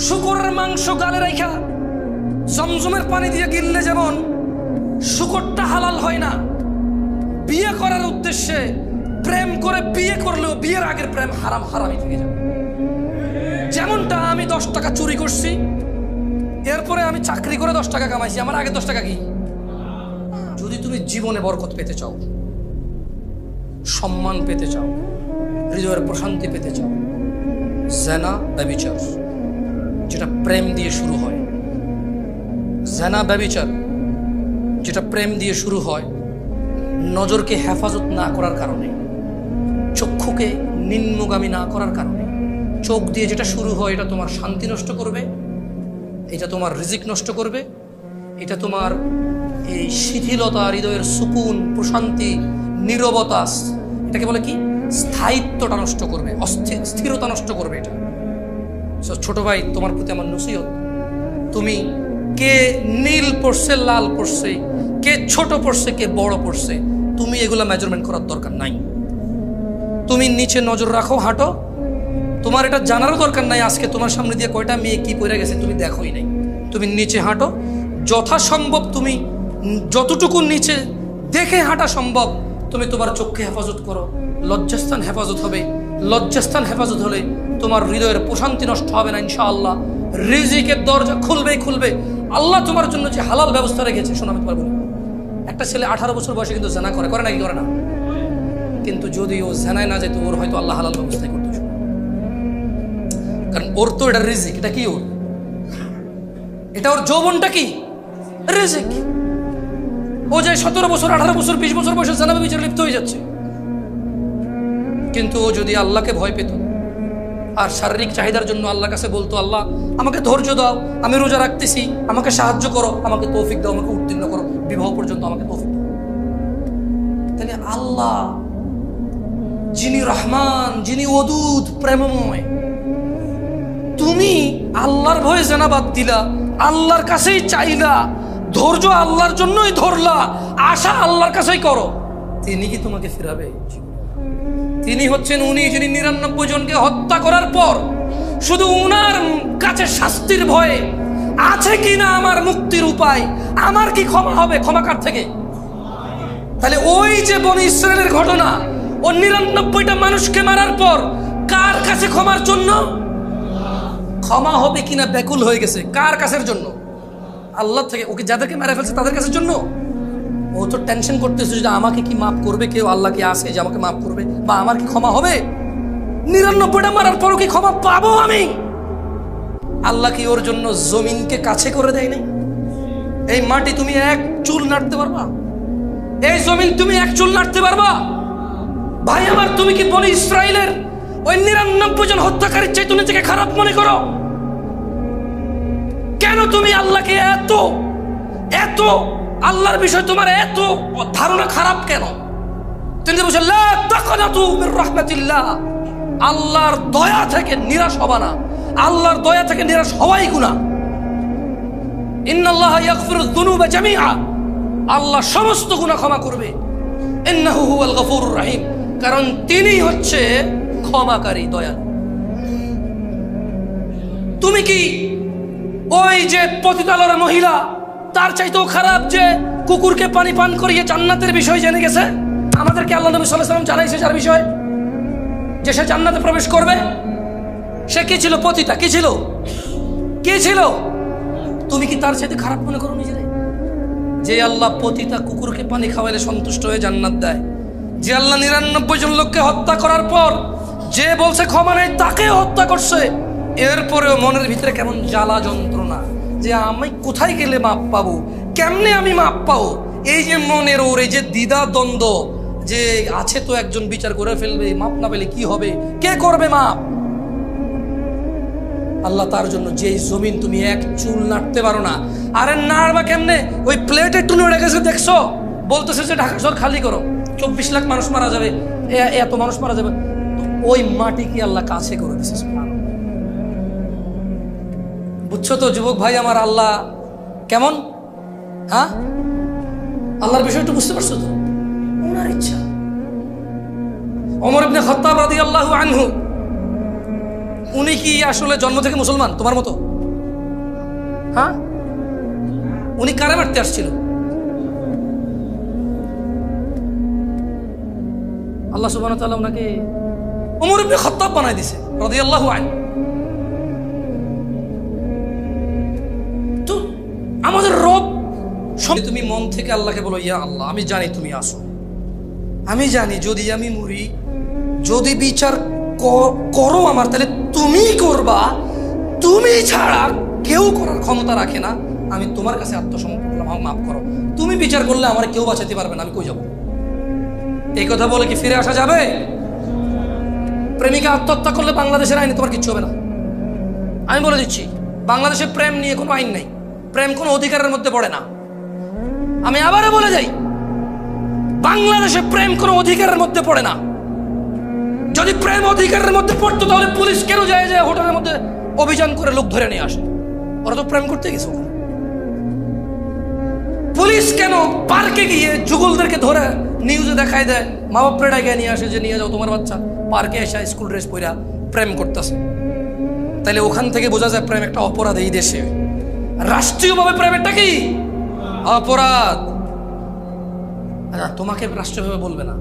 শুকরের মাংস গালে রাখা জমজমের পানি দিয়ে গিললে যেমন শুকরটা হালাল হয় না, বিয়ে করার উদ্দেশ্যে প্রেম করে বিয়ে করলেও বিয়ের আগের প্রেম হারাম হারামই থেকে যাবে। যেমনটা আমি 10 টাকা চুরি করছি, এরপরে আমি চাকরি করে 10 টাকা কামাইছি, আমার আগে 10 টাকা কি? যদি তুমি জীবনে বরকত পেতে চাও, সম্মান পেতে চাও, হৃদয়ের প্রশান্তি পেতে চাও, জেনা ব্যভিচার যেটা প্রেম দিয়ে শুরু হয়, জেনা ব্যভিচার যেটা প্রেম দিয়ে শুরু হয়, নজরকে হেফাজত না করার কারণে, চক্ষুকে নিম্নগামী না করার কারণে, চোখ দিয়ে যেটা শুরু হয় এটা তোমার শান্তি নষ্ট করবে, এটা তোমার রিজিক নষ্ট করবে, এটা তোমার এই শিথিলতা, হৃদয়ের সুকুন, প্রশান্তি, নীরবতা, এটাকে বলে কি স্থায়িত্বটা নষ্ট করবে, স্থিরতা নষ্ট করবে এটা। ছোট ভাই, তোমার প্রতি আমার নসিহত, তুমি কে নীল পড়ছে, লাল পড়ছে, কে ছোট পড়ছে, কে বড় পড়ছে, তুমি এগুলা মেজারমেন্ট করার দরকার নাই। তুমি নিচে নজর রাখো, হাঁটো, তোমার এটা জানারও দরকার নাই আজকে তোমার সামনে দিয়ে কয়টা মেয়ে কি পড়ে গেছে তুমি দেখোই নাই। তুমি নিচে হাঁটো, যথাসম্ভব তুমি যতটুকু নিচে দেখে হাঁটা সম্ভব তুমি তোমার চোখকে হেফাজত করো। লজ্জাস্থান হেফাজত হবে, লজ্জাস্থান হেফাজত হলে তোমার হৃদয়ের প্রশান্তি নষ্ট হবে না ইনশাআল্লাহ। রিজিকের দরজা খুলবেই খুলবে। আল্লাহ তোমার জন্য যে হালাল ব্যবস্থা রেখেছে, শোনো আমি তোমার বলি, একটা ছেলে 18 বছর বয়সে কিন্তু জেনা করে নাকি করে না? কিন্তু যদি ও জেনায় না যেত, ওর হয়তো আল্লাহ হালাল ব্যবস্থাই করতো, কারণ ওর তো এটা রিজিক। এটা কি ওর? এটা ওর যৌবনটা কি রিজিক। ও যে 17 বছর, 18 বছর, 20 বছর বয়সে জেনা ব্যভিচারে লিপ্ত হয়ে যাচ্ছে, কিন্তু ও যদি আল্লাহকে ভয় পেত আর শারীরিক চাহিদার জন্য আল্লাহর কাছে বলতো, আল্লাহ আমাকে ধৈর্য দাও, আমি রোজা রাখতেছি, আমাকে সাহায্য করো, আমাকে তৌফিক দাও, আমাকে উত্তীর্ণ করো, বিবাহ পর্যন্ত আমাকে তৌফিক দাও, তাহলে আল্লাহ যিনি রহমান, যিনি ওদুদ, প্রেমময়, তুমি আল্লাহর ভয়ে জেনা বাদ দিলা, আল্লাহর কাছেই চাইলা, ধৈর্য আল্লাহর জন্যই ধরলা, আশা আল্লাহর কাছেই করো, তিনি কি তোমাকে ফিরাবে? তিনি হচ্ছেন উনি যিনি 99 জনকে হত্যা করার পর শুধু উনার কাছে শাস্তির ভয়ে আছে কিনা আমার মুক্তির উপায়, আমার কি ক্ষমা হবে, ক্ষমা কার থেকে? তাহলে ওই যে বনি ইসরায়েলের ঘটনা, ও 99টা মানুষকে মারার পর কার কাছে ক্ষমার জন্য? ক্ষমা হবে কিনা ব্যাকুল হয়ে গেছে। কার কাছের জন্য? আল্লাহ থেকে। ওকে যাদেরকে মেরে ফেলছে তাদের কাছের জন্য। ও তো টেনশন করতেছে যে আমাকে কি মাফ করবে কেউ, আল্লাহ কি আছে যে আমাকে মাফ করবে, বা আমার কি ক্ষমা হবে? 99টা মারার পরও কি ক্ষমা পাবো আমি? আল্লাহ কি ওর জন্য জমিনকে কাছে করে দেয় নাই? এই মাটি তুমি এক চুল নাড়তে পারবা? এই জমিন তুমি এক চুল নাড়তে পারবা? ভাই আমার, তুমি কি বনি ইসরায়েলের ওই 99 জন হত্যাকারীর চাইতে নিজেকে খারাপ মনে করো? কেন তুমি আল্লাহকে এত এত আল্লাহর বিষয় তোমার এত ধারণা খারাপ কেন? তিনি বলছেন লা তাকনাতু মির রাহমাতিল্লাহ, আল্লাহর দয়া থেকে নিরাশ হবা না। আল্লাহর দয়া থেকে নিরাশ হওয়াই গুনাহ। ইন্নাল্লাহা ইয়াগফিরুয যুনুবা জামিআ, আল্লাহ সমস্ত গুনাহ ক্ষমা করবে। ইন্নাহু হুয়াল গফুরুর রহিম, কারণ তিনি হচ্ছে ক্ষমাকারী, দয়ালু। তুমি কি ওই যে পতিতালয়ের মহিলা তার চাইতেও খারাপ যে কুকুরকে পানি পান করিয়ে জান্নাতের বিষয় জেনে গেছে? আমাদেরকে আল্লাহ নবী সাল্লাল্লাহু আলাইহি ওয়াসাল্লাম জানাইছে যার বিষয় যে সে জান্নাতে প্রবেশ করবে। সে কি ছিল? পতিতা। কি ছিল? কি ছিল? তুমি কি তার চাইতে খারাপ মনে করো নিজেরে? যে আল্লাহ পতিতা কুকুরকে পানি খাওয়াইলে সন্তুষ্ট হয়ে জান্নাত দেয়, যে আল্লাহ 99 জন লোককে হত্যা করার পর যে বলছে ক্ষমা নেই তাকে হত্যা করছে, এরপরেও মনের ভিতরে কেমন জ্বালা যন্ত্রণা যে আমি কোথায় গেলে মাপ পাবো, কেমনে আমি মাপ পাবো, এই যে মনের ওর এই যে দ্বিধা দ্বন্দ্ব যে আছে, তো একজন বিচার করে ফেলবে, মাপ না পেলে কি হবে, কে করবে মাপ? আল্লাহ তার জন্য যেই জমিন তুমি এক চুল নাড়তে পারো না, আরে নাড়বা কেমনে? ওই প্লেটে একটু নড়ে গেছে দেখছো, বলতেছে যে ঢাকা শহর খালি করো, 24 লাখ মানুষ মারা যাবে, এত মানুষ মারা যাবে, ওই মাটি কি আল্লাহ কাছে করে দিচ্ছে? বুঝছো তো যুবক ভাই আমার, আল্লাহ কেমন? হ্যাঁ, আল্লাহর বিষয়টা বুঝতে পারছো তো? ওনার ইচ্ছা। ওমর ইবনে খাত্তাব রাদিয়াল্লাহু আনহু উনি কি আসলে জন্ম থেকে মুসলমান তোমার মতো? হ্যাঁ, উনি কারে মারতে আসছিল? আল্লাহ সুবহানাহু ওয়া তাআলা ওনাকে ওমর ইবনে খাত্তাব বানায় দিয়েছে রাদিয়াল্লাহু আনহু। তো আমাদের রব, তুমি মন থেকে আল্লাহকে বলো, ইয়া আল্লাহ, আমি জানি তুমি আসো, আমি জানি যদি আমি মরি, যদি বিচার করো আমার, তাহলে তুমি করবা, তুমি ছাড়া কেউ করার ক্ষমতা রাখে না। আমি তোমার কাছে আত্মসমর্পণ করলাম, আমাকে মাফ করো। তুমি বিচার করলে আমার কেউ বাঁচাতে পারবে না, আমি কই যাব? এই কথা বলে কি ফিরে আসা যাবে? প্রেমিকা আত্মহত্যা করলে বাংলাদেশের আইনে তোমার কিচ্ছু হবে না। আমি বলে দিচ্ছি, বাংলাদেশে প্রেম নিয়ে কোনো আইন নেই, প্রেম কোনো অধিকারের মধ্যে পড়ে না। আমি আবারও বলে যাই, বাংলাদেশে প্রেম কোনো অধিকারের মধ্যে পড়ে না। যদি প্রেম অধিকারের মধ্যে পড়তো তাহলে পুলিশ কেন যায় যায় হোটেলের মধ্যে অভিযান করে লোক ধরে নিয়ে আসে? ওরা তো প্রেম করতে গেছে। পুলিশ কেন পার্কে গিয়ে যুগলদেরকে ধরে নিউজে দেখায় দেয়, মা বাপরে ডাকে নিয়ে আসে যে নিয়ে যাও তোমার বাচ্চা পার্কে এসে স্কুল ড্রেস পরে প্রেম করতেছে? তাহলে ওখান থেকে বোঝা যায় প্রেম একটা অপরাধ এই দেশে। রাষ্ট্রীয়ভাবে প্রেমেরটা কি অপরাধ। আচ্ছা, তোমাকে রাষ্ট্রীয়ভাবে বলবে না,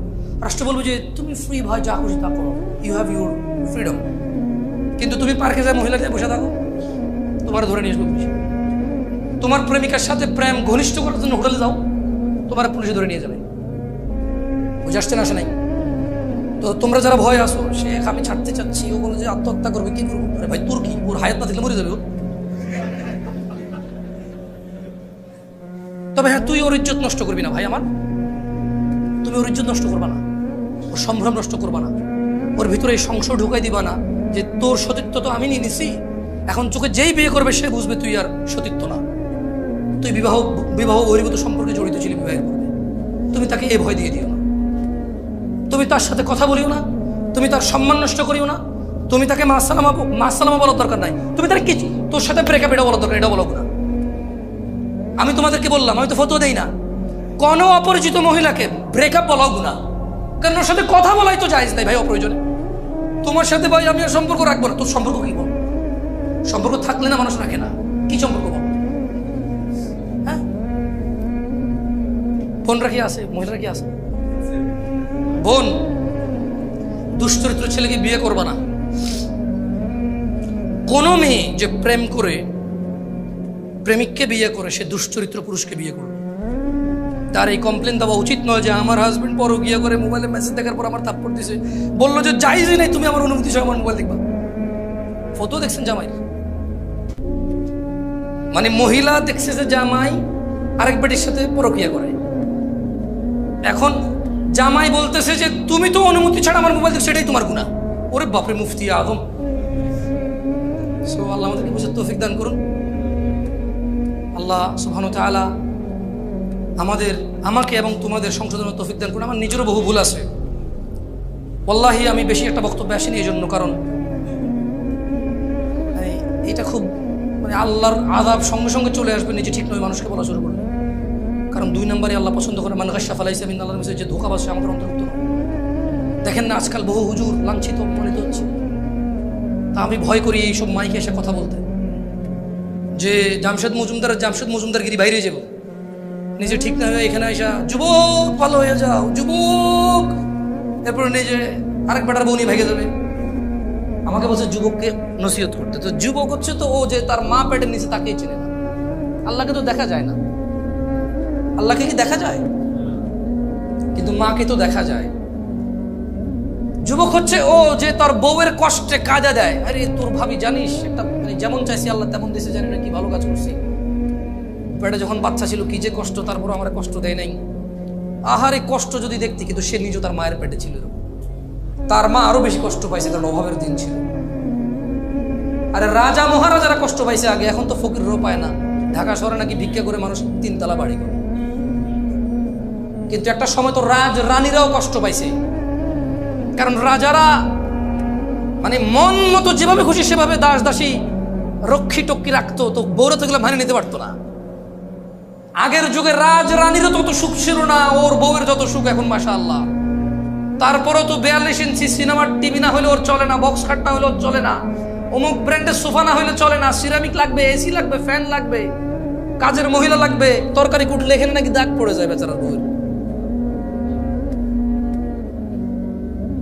রাষ্ট্র বলবে যে তুমি ফ্রি ভাই, যা খুশি তা করো, ইউ হ্যাভ ইউর ফ্রিডম। কিন্তু তুমি পার্কে যায় মহিলাকে বসে থাকো, তোমার ধরে নিয়ে আসবে পুলিশ। তোমার প্রেমিকার সাথে প্রেম ঘনিষ্ঠ করার জন্য হোটেলে যাও, তোমার পুলিশে ধরে নিয়ে যাবে। বুঝে আসছে না? আসে নাই? তো তোমরা যারা ভয় আসো, শেখ আমি ছাড়তে চাচ্ছি, ও বলে যে আত্মহত্যা করবে, কি করবো? আরে ভাই, তোর কি? ওর হায়াত না থাকলে মরে যাবে ও। তবে হ্যাঁ, তুই ওর ইজ্জত নষ্ট করবি না ভাই আমার, তুমি ওর ইজ্জত নষ্ট করবা না, ওর সম্ভ্রম নষ্ট করবা না, ওর ভিতরে এই সংশয় ঢুকাই দিবা না যে তোর সতীত্ব তো আমি নিয়ে নিছি, এখন চোখে যেই বিয়ে করবে সে বুঝবে তুই আর সতীত্ব না, তুই বিবাহ বহির্ভূত সম্পর্কে জড়িত ছিলি বিবাহের পূর্বে। তুমি তাকে এ ভয় দিয়ে দিও না, তুমি তার সাথে কথা বলিও না, তুমি তার সম্মান নষ্ট করিও না, তুমি তাকে মাসালামা বলার দরকার নাই, তুমি তার কিছু তোর সাথে ব্রেকআপ এটা বলার দরকার, এটা বলো না। আমি তোমাদেরকে বললাম, আমি তো ফতোয়া দেই না, কোন অপরিচিত মহিলাকে ব্রেকআপ বলাও গুনাহ, কারণ ওর সাথে কথা বলাই তো জায়েজ নাই ভাই অপ্রয়োজনে। তোমার সাথে ভাই আমি আর সম্পর্ক রাখবো না, তোর সম্পর্ক কি বল? সম্পর্ক থাকলে না মানুষ রাখে না, কি সম্পর্ক বল? হ্যাঁ, বোনরা কি আছে, মহিলারা কি আছে? বোন, দুশ্চরিত্র ছেলেকে বিয়ে করবা না। কোন মেয়ে যে প্রেম করে প্রেমিককে বিয়ে করে সে দুশ্চরিত্র পুরুষকে বিয়ে করবে। তার এই কমপ্লেন দেওয়া উচিত নয় যে আমার হাজবেন্ড পরকীয়া করে মোবাইলে মেসেজ দেখার পর আমার থাপ্পড় দিছে, বললো যে জায়েজই নাই, তুমি আমার অনুমতি সহ আমার মোবাইল দেখবা। ফটো দেখছেন জামাই, মানে মহিলা দেখছে যে জামাই আরেক বেটির সাথে পরকীয়া করে, এখন জামাই বলতেছে যে তুমি তো অনুমতি ছাড়া আমার মোবাইল দেখছো, সেটাই তোমার গুনাহ। ওরে বাপরে, মুফতি আদম। সো আল্লাহ আমাদেরকে বুঝার তৌফিক দান করুন। আল্লাহ সুবহানাহু ওয়া তাআলা আমাকে এবং তোমাদের সংশোধনের তৌফিক দান করুন। আমার নিজেরও বহু ভুল আছে, ওয়াল্লাহি আমি বেশি একটা বক্তব্য আসিনি এই জন্য, কারণ এটা খুব মানে আল্লাহর আযাব সঙ্গে সঙ্গে চলে আসবে নিজে ঠিক নয় মানুষকে বলা শুরু করবে। কারণ 2 নম্বরে আল্লাহ পছন্দ করে মান গাশশা ফালাইসা মিন, আল্লাহর মেসেজ যে ধোঁকাবাজ সে আমাদের অন্তর্ভুক্ত নয়। দেখেন না আজকাল বহু হুজুর লাঞ্ছিত অপমানিত হচ্ছে, তা আমি ভয় করি এইসব মাইকে এসে কথা বলতে, যে জামশেদ মজুমদারগিরি বাইরে যাব, নিজে ঠিক না হয়ে এখানে এসা যুবক ভালো হয়ে যাও যুবক, এরপরে নিজে আরেক বেটার বউ নিয়ে ভেঙে যাবে। আমাকে বলছে যুবককে নসিহত করতে, তো যুবক হচ্ছে তো ও যে তার মা পেটের নিচে তাকেই চেনে না। আল্লাহকে তো দেখা যায় না, আল্লাহকে কি দেখা যায়? কিন্তু মাকে তো দেখা যায়। যুবক হচ্ছে ও যে তার বউয়ের কষ্টে কাজা দেয়, আরে তোর ভাবি জানিস একটা যেমন চাইছি আল্লাহ তেমন দিয়েছে, জানি না কি ভালো কাজ করছি, পেটে যখন বাচ্চা ছিল কি যে কষ্ট, তারপর আমার কষ্ট দেয় নাই। আহারে কষ্ট যদি দেখতি, কিন্তু সে নিজে তার মায়ের পেটে ছিল, তার মা আরো বেশি কষ্ট পাইছে, কারণ অভাবের দিন ছিল। আরে রাজা মহারাজারা কষ্ট পাইছে আগে, এখন তো ফকিরও পায় না। ঢাকা শহরে নাকি ভিক্ষা করে মানুষ 3 তলা বাড়ি করে, কিন্তু একটা সময় তো রানীরাও কষ্ট পাইছে, কারণ রাজারা মানে মন মতো যেভাবে খুশি সেভাবে দাস দাসী রক্ষী টক্ষী রাখতো, তো বৌরা তো এগুলো মানে নিতে পারতো না। আগের যুগে রানীরও তত সুখ ছিল না, ওর বউয়ের যত সুখ এখন মাশাআল্লাহ। তারপরও তো 42 ইঞ্চি সিনেমার টিভি না হলে ওর চলে না, বক্স খাট না হলে ওর চলে না। অমুক ব্র্যান্ডের সোফা না হইলে চলে না, সিরামিক লাগবে, এসি লাগবে, ফ্যান লাগবে, কাজের মহিলা লাগবে, তরকারি কুটলে এখানে নাকি দাগ পড়ে যায় বেচারার বউয়ের।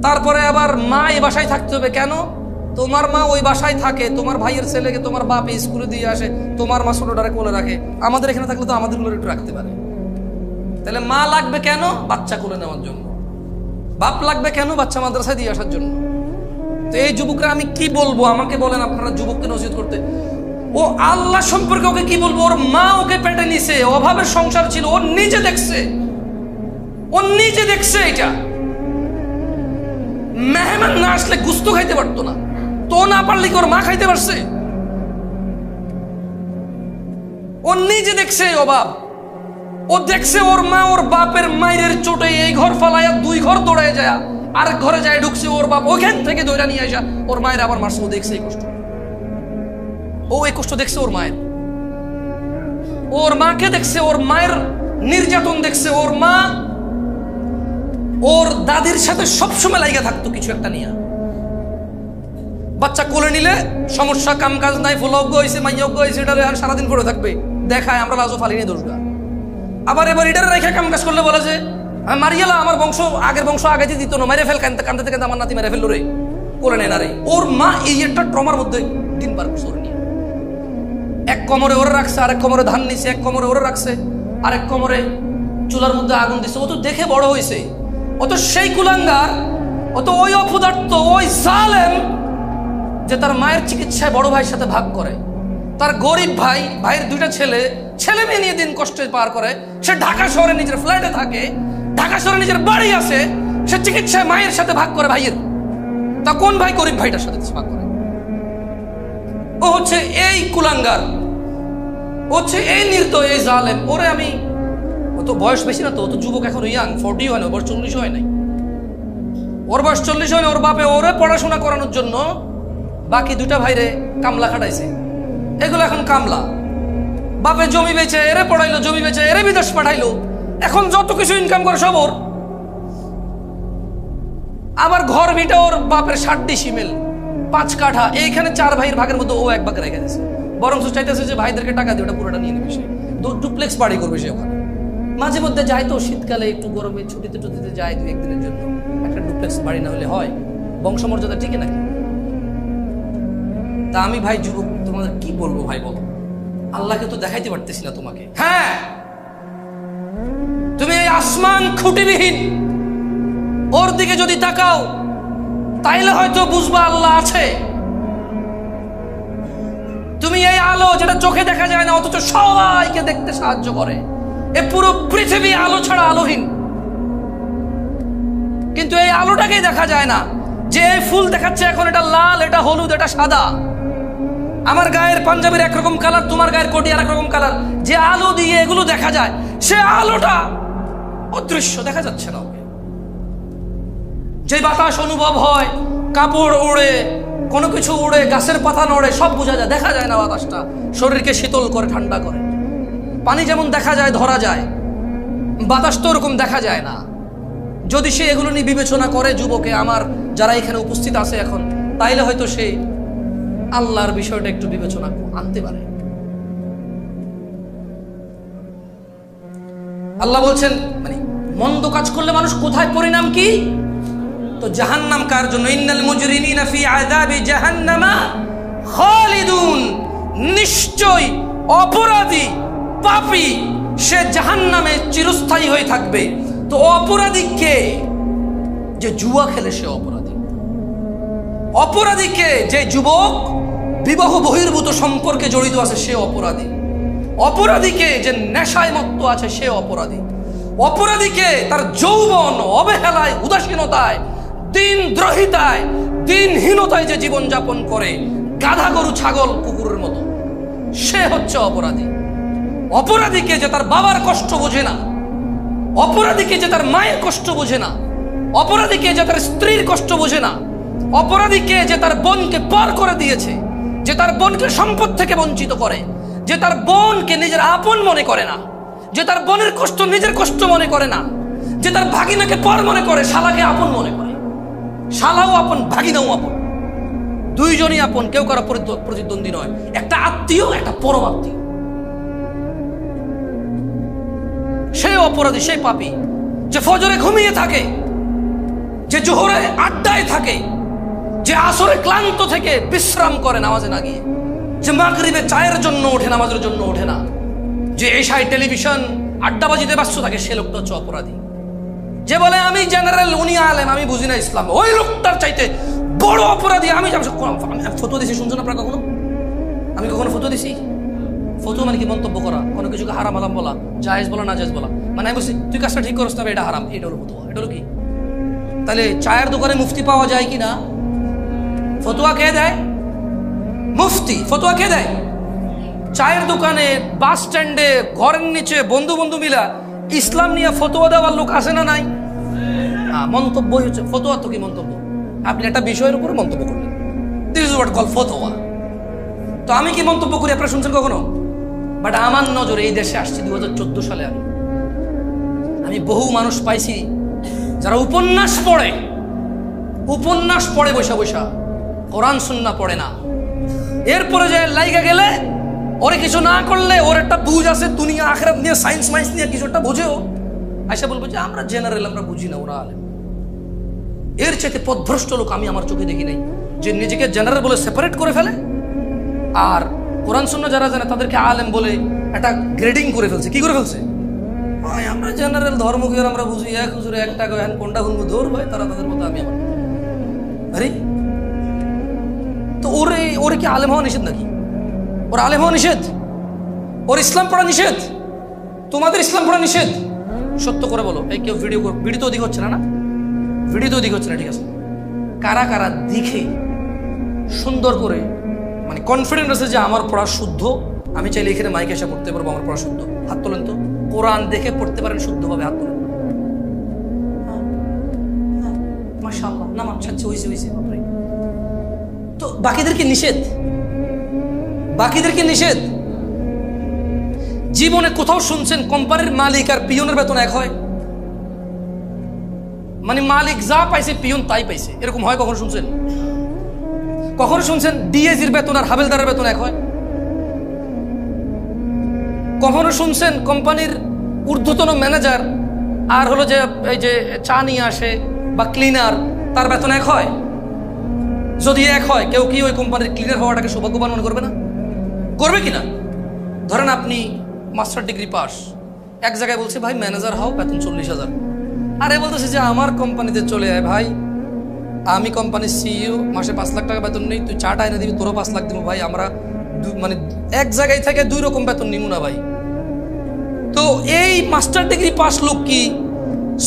তারপরে আবার মা এই বাসায় থাকতে হবে কেন? তোমার মা ওই বাসায় থাকে, তোমার ভাইয়ের ছেলেকে তোমার বাপ স্কুলে দিয়ে আসে, তোমার মা ছোটটারে কোলে রাখে। আমাদের এখানে থাকলে তো আমাদের কোলে একটু রাখতে পারে। তাহলে মা লাগবে কেন? বাচ্চা কোলে নেওয়ার জন্য। বাপ লাগবে কেন? বাচ্চা মাদ্রাসায় দিয়ে আসার জন্য। তো এই যুবকরা আমি কি বলবো? আমাকে বলেন আপনারা যুবককে নসিহত করতে। ও আল্লাহ সম্পর্কে ওকে কি বলবো? ওর মা ওকে পেটে নিছে, অভাবের সংসার ছিল, ও নিজে দেখছে, ও নিজে দেখছে। এটা মেহমান না আসলে গুস্ত খাইতে পারতো না, তো না পারলে কি ওর মা খাইতে পারছে? ও নিজে দেখছে অভাব, ও দেখছে ওর মা ওর বাপের মায়ের চোটে এই ঘর ফালাইয়া 2 ঘর দৌড়ায় যায়, আরেক ঘরে যায় ঢুকছে, ওর বাপ ওখান থেকে দৌড়া নিয়ে আসা ওর মায়ের আবার মারছে। ও দেখছে এই কষ্ট, ও এই কষ্ট দেখছে ওর মায়ের, ওর মাকে দেখছে, ওর মায়ের নির্যাতন দেখছে। ওর মা ওর দাদির সাথে সবসময় লাইগা থাকতো কিছু একটা নিয়ে। বাচ্চা কোলে নিলে সমস্যা, কাম কাজ নাই, ফুলজ্ঞ হয়েছে, মাইয়জ্ঞ হয়েছে, এটা আর সারাদিন করে থাকবে, দেখায় আমরা লাজো ফালিনি দোষগা। আবার এবার এটার রেখে কাম কাজ করলে বলা যে মারিয়ালা আমার বংশ, আগের বংশ আগাইতে দিত না, মেরে ফেল, কান্দতে কান্দতে আমার নাতি মেরে ফেললো রে, কোলে নেয় না রে। ওর মা এই একটা ট্রমার মধ্যে দিন পার করছে ওর নিয়ে। এক কোমরে ওরে রাখছে, আরেক কোমরে ধান নিছে, এক কোমরে ওরে রাখছে, আরেক কোমরে চুলার মধ্যে আগুন দিছে। ও তো দেখে বড় হয়েছে, ও তো সেই কুলাঙ্গার, ও তো ওই অপদার্থ, ওই জালেম যে তার মায়ের চিকিৎসায় বড় ভাইয়ের সাথে ভাগ করে। তার গরিব ভাই, ভাইয়ের 2টা ছেলে মেয়ে নিয়ে দিন কষ্টে পার করে। সে ঢাকা শহরে নিজের ফ্ল্যাটে থাকে, ঢাকা শহরে নিজের বাড়ি আছে, সে চিকিৎসায় মায়ের সাথে ভাগ করে ভাইয়ের। তা কোন ভাই গরিব ভাইটার সাথে ভাগ করে? ও হচ্ছে এই কুলাঙ্গার, ও হচ্ছে এই নির্দয়, এই জালেম। ওরে আমি, ও তো বয়স বেশি না, তো ও তো যুবক, এখন ইয়াং, 40 হয় না, ওর 40 হয় নাই, ওর বয়স 40 হয় না। ওর বাপে ওরে পড়াশোনা করানোর জন্য বাকি 2টা ভাইরে কামলা খাটাইছে। এগুলো এখন কামলা। বাপে জমি বেচে এরে পড়াইলো, জমি বেচে এরে বিদেশ পাঠাইলো, এখন যত কিছু ইনকাম করে সব ওর। আবার ঘর ভিটা ওর বাপের 60 সিমেল, 5 কাঠা, এইখানে 4 ভাইয়ের ভাগের মধ্যে ও 1 ভাগ রেখে দিয়েছে। বরং চাইতেছে যে ভাইদেরকে টাকা দিয়ে ওটা পুরোটা নিয়ে নেবে, সে ডুপ্লেক্স বাড়ি করবে সে ওখানে। মাঝে মধ্যে যায় তো শীতকালে একটু গরমে ছুটিতে টুটিতে যায় 2-1 দিনের জন্য। একটা ডুপ্লেক্স বাড়ি না হলে হয়? বংশমর্যাদা ঠিক নাকি? তা আমি ভাই যুবক তোমাদের কি বলবো ভাই বলো? আল্লাহকে তো দেখাইতে পারতেছি না তোমাকে। হ্যাঁ, তুমি এই আসমান খুঁটিবিহীন ওর দিকে যদি তাকাও তাইলে হয়তো বুঝবা আল্লাহ আছে। তুমি এই আলো যেটা চোখে দেখা যায় না অথচ সবাইকে দেখতে সাহায্য করে, এ পুরো পৃথিবী আলো ছাড়া আলোহীন। কিন্তু এই আলোটাকেই দেখা যায় না। যে ফুল দেখাচ্ছে এখন এটা লাল, এটা হলুদ, এটা সাদা, আমার গায়ের পাঞ্জাবির একরকম কালার, তোমার গায়ের কোটি আর একরকম কালার, যে আলো দিয়ে এগুলো দেখা যায় সে আলোটা অদৃশ্য, দেখা যাচ্ছে না। যে বাতাস অনুভব হয়, কাপড় উড়ে, কোনো কিছু উড়ে, গাছের পাতা নড়ে, সব বোঝা যায়, দেখা যায় না। বাতাসটা শরীরকে শীতল করে, ঠান্ডা করে। পানি যেমন দেখা যায়, ধরা যায়, বাতাস তো ওরকম দেখা যায় না। যদি সে এগুলো নিয়ে বিবেচনা করে যুবকে আমার যারা এখানে উপস্থিত আছে এখন, তাইলে হয়তো সে আল্লাহর বিষয়টা একটু বিবেচনা আনতে পারে। আল্লাহ বলছেন মানে মন্দ কাজ করলে মানুষ কোথায়, পরিণাম কি? তো জাহান্নাম কার জন্য? ইন্নাল মুজরিমিনা ফি আযাবি জাহান্নামা খালিদুন, নিশ্চয় অপরাধী পাপী সে জাহান্নামে চিরস্থায়ী হয়ে থাকবে। তো অপরাধী কে? যে জুয়া খেলে সে অপরাধী। অপরাধী কে? যে যুবক বিবাহ বহির্ভূত সম্পর্কে জড়িত আছে সে অপরাধী। অপরাধীকে যে নেশায় মত্ত আছে সে অপরাধী। অপরাধীকে তার যৌবন অবহেলায়, উদাসীনতায়, দিনদ্রোহিতায়, দিনহীনতায় যে জীবন যাপন করে, গাধা গরু ছাগল কুকুরের মতো, সে হচ্ছে অপরাধী। অপরাধীকে যে তার বাবার কষ্ট বোঝে না, অপরাধীকে যে তার মায়ের কষ্ট বোঝে না, অপরাধীকে যে তার স্ত্রীর কষ্ট বোঝে না, অপরাধীকে যে তার বোনকে পার করে দিয়েছে, যে তার বোনকে সম্পদ থেকে বঞ্চিত করে, যে তার বোনকে নিজের আপন মনে করে না, যে তার বোনের কষ্ট নিজের কষ্ট মনে করে না, যে তার ভাগিনাকে পর মনে করে, শালাকে আপন মনে করে, শালাও আপন, ভাগিনাও আপন। দুইজনই আপন, কেউ কারো প্রতিদ্বন্দ্বী নয়। একটা আত্মীয়, একটা পরম আত্মীয়। সেই অপরাধী, সেই পাপী যে ফজরে ঘুমিয়ে থাকে, যে জোহরে আড্ডায় থাকে, যে আসরে ক্লান্ত থেকে বিশ্রাম করে নামাজে না গিয়ে, যে মাগরিবে চায়ের জন্য ওঠে, নামাজের জন্য ওঠে না, যে এশায় টেলিভিশন আড্ডাবাজিতে ব্যস্ত থাকে, সে লোকটা হচ্ছে অপরাধী। যে বলে আমি জেনারেল, উনি আলেম, আমি বুঝি না ইসলাম, ওই লোকটার চাইতে বড় অপরাধী আমি। ফতোয়া দিছি, শুনছেন আপনারা কখনো? আমি কখনো ফতোয়া দিছি? ফতোয়া মানে কি? মন্তব্য করা, কোনো কিছুকে হারাম হারাম বলা, জায়েজ বলা, না জায়েজ বলা। মানে আমি বলছি তুই কাজটা ঠিক করছ না, এটা হারাম, এটা হলো ফতোয়া। এটা হলো কি? তাহলে চায়ের দোকানে মুফতি পাওয়া যায় কি না? ফতোয়া কে দেয়? মুফতি। ফতোয়া কে দেয়? চায়ের দোকানে, বাস স্ট্যান্ডে, ঘরের নিচে বন্ধু বন্ধু মিলা ইসলাম নিয়ে ফতোয়া দেওয়ার লোক আছে না নাই? মন্তব্যই হচ্ছে ফতোয়া। তো কি মন্তব্য? আপনি একটা বিষয়ের উপরে মন্তব্য করলেন, দিস ইজ হোয়াট কল ফতোয়া। তো আমি কি মন্তব্য করি আপনারা শুনছেন কখনো? বাট আমার নজরে এই দেশে আসছি 2014 সালে। আমি বহু মানুষ পাইছি যারা উপন্যাস পড়ে বৈশা বৈশা, কোরআন সুন্নাহ পড়ে না। এরপরে যে লাইগা গেলে ওরে কিছু না করলে, ওর একটা বুঝ আছে দুনিয়া আখিরাত নিয়ে, সায়েন্স মাইন্স নিয়ে কিছু একটা বোঝেও, আইসা বলবো যে আমরা জেনারেল, আমরা বুঝি না, ওরা আলেম। এর চাইতে পথভ্রষ্ট লোক আমি আমার চোখে দেখি নাই, যে নিজেকে জেনারেল বলে সেপারেট করে ফেলে, আর কোরআন সুন্নাহ যারা জানে তাদেরকে আলেম বলে একটা গ্রেডিং করে ফেলছে। কি করে ফেলছে? ভাই আমরা জেনারেল, ধর্ম কি আমরা বুঝি, এক হুজুরে একটা কোনটা হুনবো ধর ভাই, তারা তাদের মতো, আমি আমার। আরে তো ওরে কি আলেম হওয়া নিষেধ নাকি? ওর আলেম হওয়া নিষেধ? ওর ইসলাম পড়া নিষেধ? তোমাদের ইসলাম পড়া নিষেধ? সত্য করে বলো। এই কেউ ভিডিও তো অধিক হচ্ছে না? ভিডিও তো অধিক হচ্ছে না, ঠিক আছে। কারা কারা দেখে সুন্দর করে, মানে কনফিডেন্ট আছে যে আমার পড়া শুদ্ধ, আমি চাইলে এখানে মাইকে এসে পড়তে পারবো, আমার পড়া শুদ্ধ? হাত তোলেন তো। কোরআন দেখে পড়তে পারেন শুদ্ধভাবে, হাত তোলেন। মাশাআল্লাহ, নামান ছাড়ছে, হইছে। তো বাকিদেরকে নিষেধ। জীবনে কোথাও শুনছেন কোম্পানির মালিক আর পিয়নের বেতন এক হয়? মানে মালিক যা পাইছে পিয়ন তাই পাইছে, এরকম হয়? কখনো শুনছেন? কখনো শুনছেন ডিএজির বেতন আর হাবেলদারের বেতন এক হয়? কখনো শুনছেন কোম্পানির ঊর্ধ্বতন ম্যানেজার আর হলো যে এই যে চা নিয়ে আসে বা ক্লিনার, তার বেতন এক হয়? যদি এক হয়, কেউ কি ওই কোম্পানির ক্লিনার হওয়াটাকে সৌভাগ্যবান মনে করবে না? করবে কিনা? ধরেন আপনি মাস্টার ডিগ্রি পাস, এক জায়গায় বলছে ভাই ম্যানেজার হও, বেতন 40,000। আরে বলতেছে যে আমার কোম্পানিতে চলে আয় ভাই, আমি কোম্পানির সিইও, মাসে 5 লাখ টাকা বেতন নেই, তুই চাটা এনে দিবি, তোরও 5 লাখ দিব ভাই, আমরা মানে এক জায়গায় থেকে 2 রকম বেতন নিব না ভাই। তো এই মাস্টার ডিগ্রি পাস লোক কি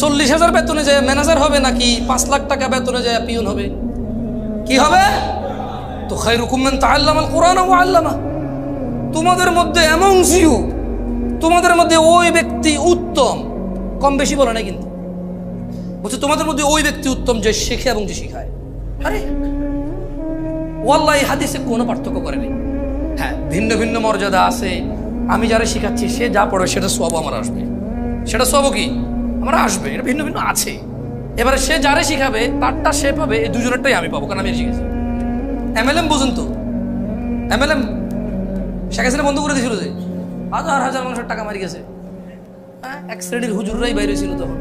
40,000 বেতনে যায় ম্যানেজার হবে, নাকি 5 লাখ টাকা বেতনে যায় পিয়ন হবে? কি হবে? তো খায়রুকুম মান তাআল্লামাল কুরআন ওয়া আল্লামা। তোমাদের মধ্যে অ্যামংস ইউ, তোমাদের মধ্যে ওই ব্যক্তি উত্তম, কম বেশি বলে না কিন্তু, বলছে তোমাদের মধ্যে ওই ব্যক্তি উত্তম যে শেখে এবং যে শিখায়। আরে ওয়াল্লাহি হাদিসে কোনো পার্থক্য করে নেই। হ্যাঁ, ভিন্ন ভিন্ন মর্যাদা আছে। আমি যারা শিখাচ্ছি সে যা পড়ে সেটা সওয়াব আমার আসবে, সেটা সওয়াব কি আমার আসবে, এটা ভিন্ন ভিন্ন আছে। এবারে সে যারে শিখাবে তারটা সে পাবে, এই দুজনেরটাই আমি পাবো, কারণ আমি শিখেছি। এমএলএম বুঝুন তো, এমএলএম শেখ হাসিনা বন্ধ করে দিয়েছিল, যে হাজার হাজার মানুষের টাকা মারি গেছে। হ্যাঁ, এক শ্রেণীর হুজুররাই বাইরে ছিল তখন,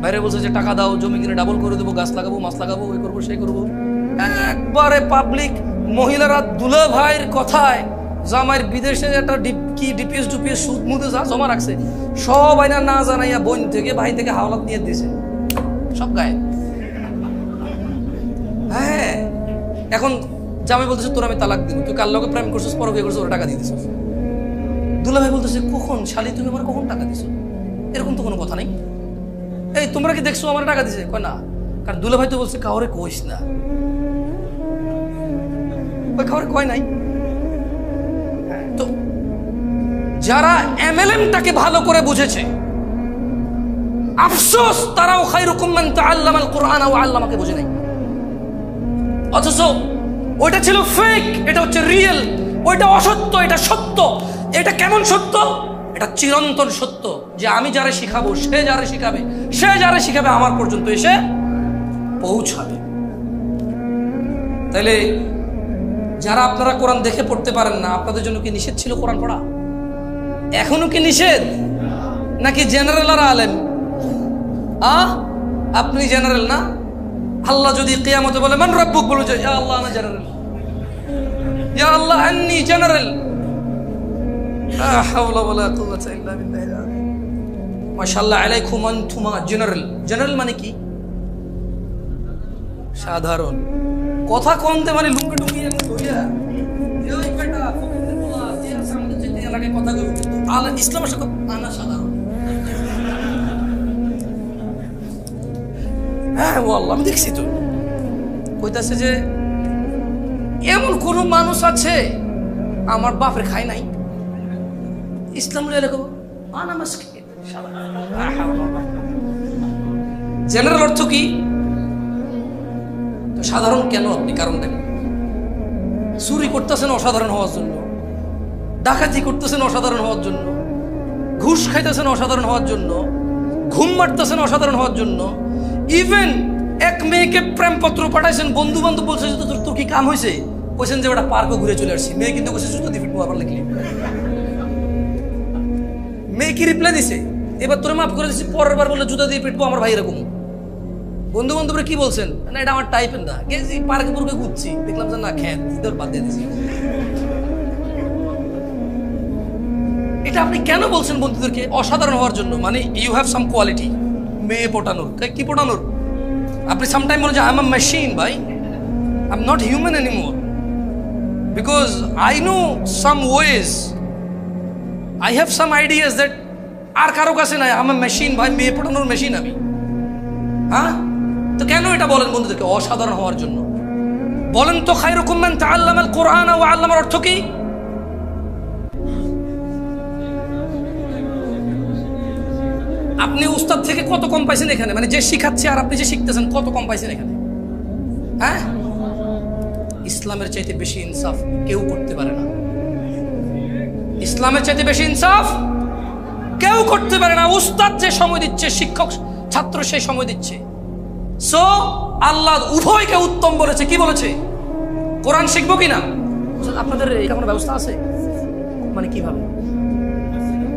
বাইরে বলছে যে টাকা দাও, জমি কিনে ডাবল করে দেবো, গাছ লাগাবো, মাছ লাগাবো, ওই করবো সেই করবো। একবারে পাবলিক মহিলারা দুলা ভাইয়ের কথায় জামাইয়ের বিদেশে একটা ডিপিএস সুদ মুদে যা জমা রাখছে সব আইনা না জানাইয়া বোন থেকে ভাই থেকে হাওলাত নিয়ে দিয়েছে, সব গায়ে। হ্যাঁ, এখন জামাই বলতেছে তোর আমি তালাক দিব, তুই কার লগে প্রেম করছিস, পর বিয়ে করছিস, ওরা টাকা দিয়ে দিছিস। দুলা ভাই বলতেছে কখন শালি তুমি আমার কখন টাকা দিছো? এরকম তো কোনো কথা নেই। এই তোমরা কি দেখছো আমার টাকা দিছে? কয় না, কারণ দুলা ভাই তো বলছে কাউরে কইস না, ওই কাউরে কয় নাই। তো যারা এমএলএমটাকে ভালো করে বুঝেছে, আফসোস তারাও খায়রুকুম মান তাআল্লামাল কুরআন ওয়া আল্লামাকে বুঝে নাই। অথচ ওইটা ছিল ফেক, এটা হচ্ছে রিয়েল। ওইটা অসত্য, এটা সত্য। এটা কেমন সত্য? এটা চিরন্তন সত্য, যে আমি যারা শিখাবো সে যারা শিখাবে, সে যারা শিখাবে আমার পর্যন্ত এসে পৌঁছাবে। তাইলে যারা আপনারা কোরআন দেখে পড়তে পারেন না, আপনাদের জন্য কি নিষেধ ছিল কোরআন পড়া? এখনো কি নিষেধ? নাকি জেনারেল আর আলেম? আপনি জেনারেল না? আল্লাহ যদি কিয়ামতে বলে মান রাব্বুক, বলে যে ইয়া আল্লাহ আনা জেনারেল, ইয়া আল্লাহ আন্নি জেনারেল। লা হাওলা ওয়ালা কুওয়াতা ইল্লা বিল্লাহ। মাশাআল্লাহ আলাইকুম আনতুমা জেনারেল। জেনারেল মানে কি? সাধারণ। কথা কমতে মানে লুঙ্গি টুঙ্গি এনে ধইয়া এই বেটা ফকিরের বলা যে আমাদের যেতে এলাকায় কথা কইব, কিন্তু আল ইসলামের সাথে আনা সাধারণ। হ্যাঁ ও আল্লাহ, আমি দেখছি তো। কইতাছে যে এমন কোন মানুষ আছে আমার বাপের খায় নাই, ইসলাম লেখো আনা মাসকে। জেনারেল অর্থ কি? তো সাধারণ কেন আপনি? কারণ দেখেন, চুরি করতেছেন অসাধারণ হওয়ার জন্য, ডাকাতি করতেছেন অসাধারণ হওয়ার জন্য, ঘুষ খাইতেছেন অসাধারণ হওয়ার জন্য, ঘুম মারতেছেন অসাধারণ হওয়ার জন্য, ইভেন এক মেয়েকে প্রেমপত্র পাঠাইছেন, বন্ধু বান্ধব বলছে যে তোর কি কাম হয়েছে, কইছেন যে ওটা পার্কও ঘুরে চলে আসছি, মেয়ে কিন্তু কইছে জুতো দিয়ে পিটবো আবার লিখলি। মেয়ে কি রিপ্লাই দিছে, এবার তোরে মাফ করে দিচ্ছি, পরের বার বলে জুতা দিয়ে পিটবো আমার ভাই এরকম। বন্ধু বান্ধবরা কি বলছেন, না এটা আমার টাইপের না, গেছি পার্কে পুরকে ঘুরছি, দেখলাম যে না খেত তোর বাদ দিয়ে দিছি। এটা আপনি কেন বলছেন বন্ধুদেরকে? অসাধারণ হওয়ার জন্য, মানে ইউ হ্যাভ সাম কোয়ালিটি। মেয়ে পটানোর, কি পটানোর? আপনি সামটাইম বলেন যে আই এম আ মেশিন, ভাই I am not human anymore, because I know some ways, I have some ideas that are কারো কাছে নাই। আই এম আ মেশিন ভাই, মেয়ে পটানোর মেশিন আমি। হ্যাঁ, তো কেন এটা বলেন বন্ধুদেরকে? অসাধারণ হওয়ার জন্য। বলেন তো খায়রুকুম মান তাআল্লামাল কুরআন ওয়া আল্লামার অর্থ কি? আপনি উস্তাদ থেকে কত কম পাইছেন এখানে? মানে যে শিখাচ্ছে আর আপনি যে শিখতেছেন কত কম পাইছেন এখানে? হ্যাঁ, ইসলামের চাইতে বেশি ইনসাফ কেউ করতে পারে না। ইসলামের চাইতে বেশি ইনসাফ কেউ করতে পারে না। উস্তাদ যে সময় দিচ্ছে, শিক্ষক ছাত্র সেই সময় দিচ্ছে। সো আল্লাহ উভয়কে উত্তম বলেছে। কি বলেছে? কোরআন শিখবো কিনা? আপনাদের এই কোনো ব্যবস্থা আছে? মানে কিভাবে?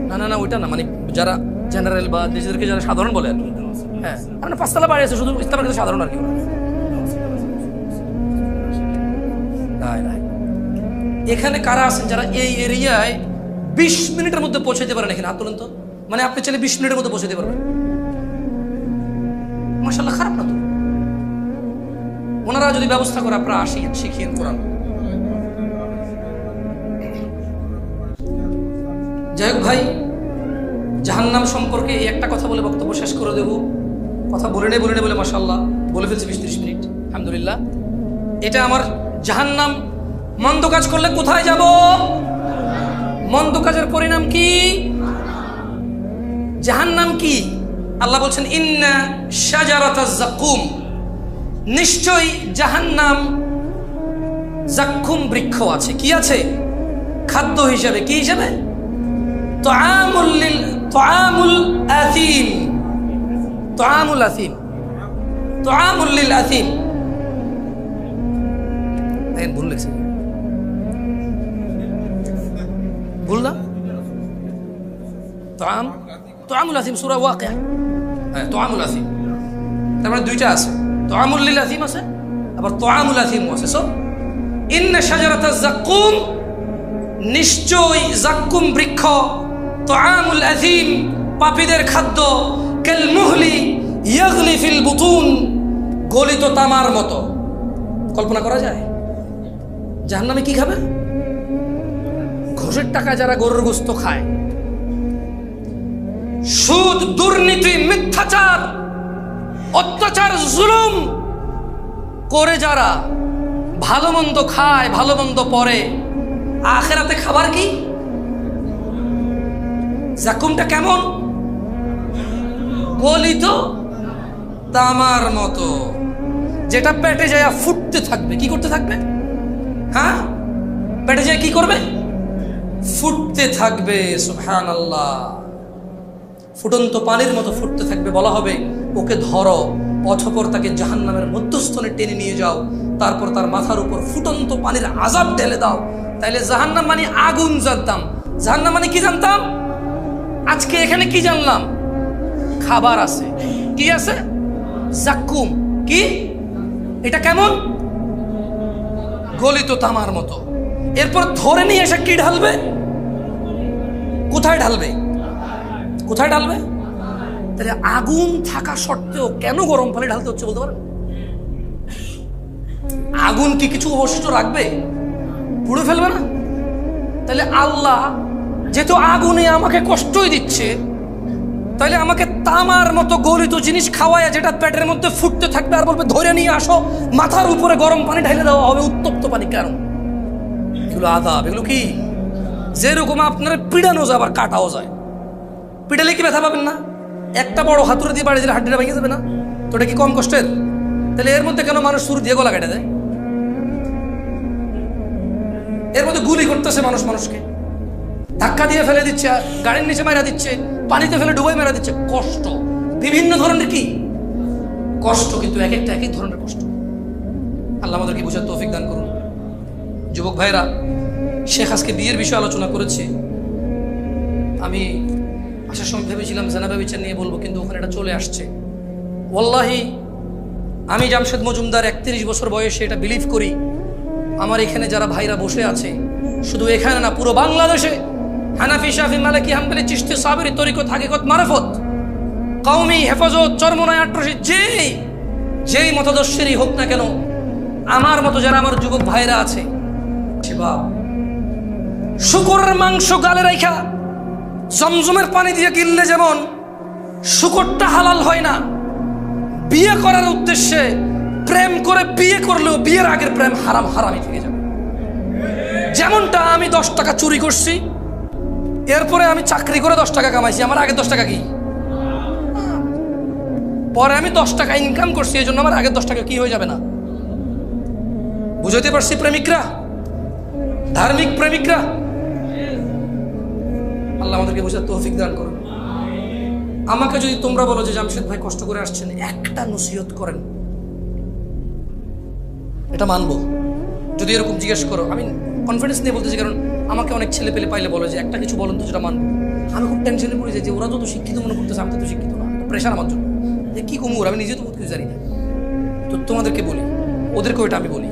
না না না, ওইটা না, মানে যারা জেনারেল বা নিজেদেরকে যারা সাধারণ বলে আর কি। হ্যাঁ, মানে পাঁচতলা বাড়ি আছে, শুধু ইসলামের কাছে সাধারণ আর কি। এখানে কারা আছেন যারা এই এরিয়ায় 20 মিনিটের মধ্যে পৌঁছাতে পারেন? এখানে হাত তোলেন তো। মানে আপনি চাইলে 20 মিনিটের মধ্যে পৌঁছাতে পারবেন। মাশাআল্লাহ, খারাপ না তো। ওনারা যদি ব্যবস্থা করে আপনারা আসেন, শিখিয়ে কোরআন। যাই হোক ভাই, জাহান্নাম সম্পর্কে এই একটা কথা বলে বক্তব্য শেষ করে দেব। কথা বলে নেই বলে মাশাআল্লাহ বলে ফেলছি 20-30 মিনিট, আলহামদুলিল্লাহ। এটা আমার জাহান্নাম। মন্দ কাজ করলে কোথায় যাব? মন্দ কাজের পরিণাম কি? জাহান্নাম কি? আল্লাহ বলছেন ইন্না শাজারাতাজ যাকুম, নিশ্চয়ই জাহান্নাম যাকুম বৃক্ষ আছে। কি আছে? খাদ্য হিসেবে। কি হিসেবে? তুআমুল আথিম। তুআমুল আথিম, তুআমুল লিল আথিম। দেখেন ভুল লিখছে, ভুল না? তুআমুল আথিম সূরা ওয়াকিয়া। হ্যাঁ, তুআমুল আথিম, তার মানে দুইটা আছে, তুআমুল লিল আথিম আছে, আবার তুআমুল আথিম আছে। সো ইন্না শাজারাতাজ যাকুম, নিশ্চয় যাকুম বৃক্ষ, তুআমুল আথিম পাপীদের খাদ্য, কাল মুহলি ইয়াগলি ফিল বুতুন, গলিত তামার মতো। কল্পনা করা যায় জাহান্নামে কি খাবে? ঘুষের টাকা যারা গরুর গোশত খায়, সুদ, দুর্নীতি, মিথ্যাচার, অত্যাচার, জুলুম করে যারা ভালো মন্দ খায়, ভালো মন্দ পরে, আখিরাতে খাবার কি? জাকুমটা কেমন? গলিত তামার মতো, যেটা পেটে যায় ফুটতে থাকবে। কি করতে থাকবে? হ্যাঁ, পেটে যায় কি করবে? ফুটতে থাকবে। সুবহানাল্লাহ, ফুটন্ত পানির মতো ফুটতে থাকবে। বলা হবে ওকে ধরো, অতঃপর তাকে জাহান্নামের মধ্যস্থলে টেনে নিয়ে যাও, তারপর তার মাথার উপর ফুটন্ত পানির আযাব ঢেলে দাও। তাইলে জাহান্নাম মানে আগুন জানতাম, জাহান্নাম মানে কি জানতাম? আজকে এখানে কি জানলাম? খাবার আছে। কি আছে? জাক্কুম। কি এটা? কেমন? গলিত তামার মতো। এরপর ধরে নিয়ে এসে কি ঢালবে? কোথায় ঢালবে? কোথায় ঢালবে? তাহলে আগুন থাকা সত্ত্বেও কেন গরম পানি ঢালতে হচ্ছে বলতে পারেন? আগুন কি কিছু অবশিষ্ট রাখবে? পুড়ে ফেলবে না? তাহলে আল্লাহ যেহেতু আগুনে আমাকে কষ্টই দিচ্ছে, তাহলে আমাকে তামার মতো গলিত জিনিস খাওয়ায় যেটা পেটের মধ্যে ফুটতে থাকবে, আর বলবে ধরে নিয়ে আসো, মাথার উপরে গরম পানি ঢেলে দেওয়া হবে, উত্তপ্ত পানি। কেন? এগুলো আযাব। এগুলো কি? যেরকম আপনার পিড়ানো যায় আবার কাটাও যায়। পিড়ালে কি ব্যথা পাবেন না? একটা বড় হাতুড়ি দিয়ে বাড়ি দিলে হাড্ডিটা ভেঙে যাবে না? তো এটা কি কম কষ্টের? তাহলে এর মধ্যে কেন মানুষ ছুরি দিয়ে গলা কেটে দেয়? এর মধ্যে গুলি করতেছে মানুষ মানুষকে, ধাক্কা দিয়ে ফেলে দিচ্ছে, গাড়ির নিচে মেরা দিচ্ছে, পানিতে ফেলে ডুবাই মেরা দিচ্ছে। কষ্ট বিভিন্ন ধরনের, কি কষ্ট, কিন্তু এক একটা এক এক ধরনের কষ্ট। আল্লাহ আমাদেরকে বোঝার তৌফিক দান করুন। যুবক ভাইরা, শেখ আজকে বিয়ের বিষয়ে আলোচনা করেছে। আমি আসার সময় ভেবেছিলাম জানাবা বিচার নিয়ে বলবো, কিন্তু ওখানে এটা চলে আসছে। ওয়াল্লাহি আমি জামশেদ মজুমদার 31 বছর বয়সে এটা বিলিভ করি। আমার এখানে যারা ভাইরা বসে আছে, শুধু এখানে না, পুরো বাংলাদেশে হানাফি, শাফি, মালিকি, হাম্বলি, চিশতি, সাবরি, তরিকত, হাকিকত, মারফত, কওমি, হেফাজত, চরমনায়, আট্রসি, যেই মতাদর্শেরই হোক না কেন, আমার মতো যারা আমার যুবক ভাইরা আছে, শুকরের মাংস গালে রাইখা জমজমের পানি দিয়ে গিললে যেমন শুকরটা হালাল হয় না, বিয়ে করার উদ্দেশ্যে প্রেম করে বিয়ে করলেও বিয়ের আগের প্রেম হারাম হারামই থেকে যাবে। যেমনটা আমি 10 টাকা চুরি করছি, এরপরে আমি চাকরি করে 10 টাকা কামাইছি, আমার আগে 10 টাকা কি? পরে আমি 10 টাকা ইনকাম করছি, এই জন্য আমার আগের 10 টাকা কি হয়ে যাবে না? বুঝাইতে পারছি প্রেমিকরা, ধার্মিক প্রেমিকরা? আল্লাহ আমাদেরকে বোঝার তৌফিক দান করুন। আমাকে যদি তোমরা বলো যে জামশেদ ভাই কষ্ট করে আসছেন, একটা নসিহত করেন, এটা মানবো। যদি এরকম জিজ্ঞেস করো, আমি কনফিডেন্স নিয়ে বলতেছি, কারণ আমাকে অনেক ছেলে পেলে পাইলে বলে যে একটা কিছু বলেন তো যেটা মানবো। আমি খুব টেনশনে পড়ে যাই যে ওরা যত শিক্ষিত মনে করতেছে, আমি তো শিক্ষিত না, প্রেশার আমার জন্য যে কি কমুর, আমি নিজে তো বহুত কিছু জানি না। তো তোমাদেরকে বলি, ওদেরকেও এটা আমি বলি,